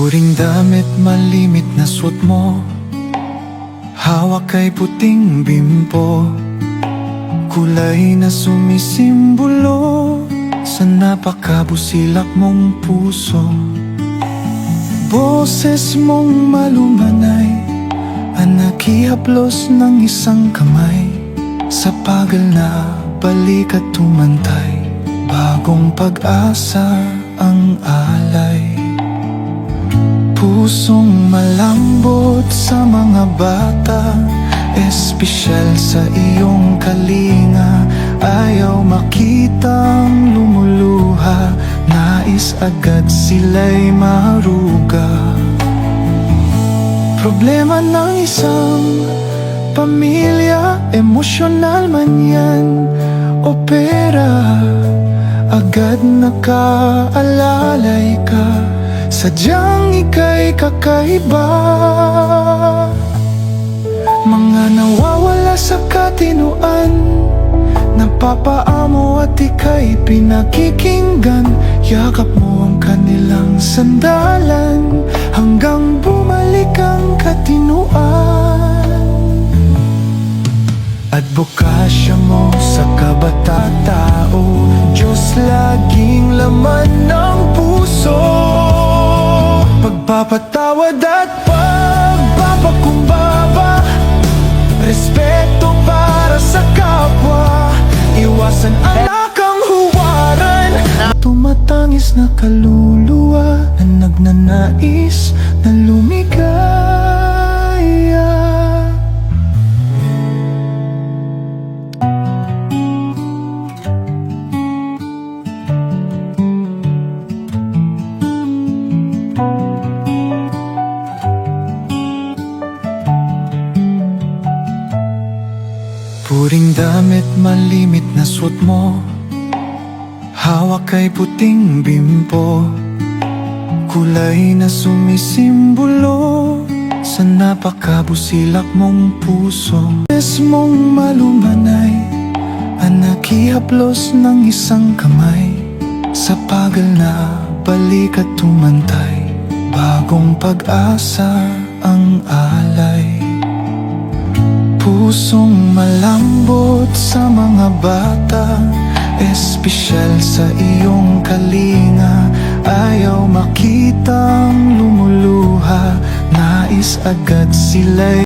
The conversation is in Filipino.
Puring damit, malimit na suot mo, hawak kay puting bimpo, kulay na sumisimbolo sa napakabusilak mong puso. Boses mong malumanay, ang nakihaplos ng isang kamay, sa pagal na balik at tumantay, bagong pag-asa ang alay. Pusong malambot sa mga bata, espesyal sa iyong kalinga, ayaw makitang lumuluha, nais agad sila'y maruga. Problema ng isang pamilya, emosyonal man yan o pera, agad nakaalalay ka, sadyang ika'y kakaiba. Mga nawawala sa katinuan, napapaamo at ika'y pinakikinggan, yakap mo ang kanilang sandalan, hanggang bumalik ang katinuan. Adbokasya mo sa kabatatao, Diyos laging laman ng puso, pagpapatawad at pagpapakumbaba, respeto para sa kapwa, iwasan ang lakang huwaran. Tumatangis na kaluluwa na nagnanais na lumigaya. Puring damit, malimit na suot mo, hawak kay puting bimpo, kulay na sumisimbolo sa napakabusilak mong puso. Boses mong malumanay, ang nakihaplos ng isang kamay, sa pagal na balik at tumantay, bagong pag-asa ang alay. Pusong malambot sa mga bata, espesyal sa iyong kalinga, ayaw makitang lumuluha, nais agad sila'y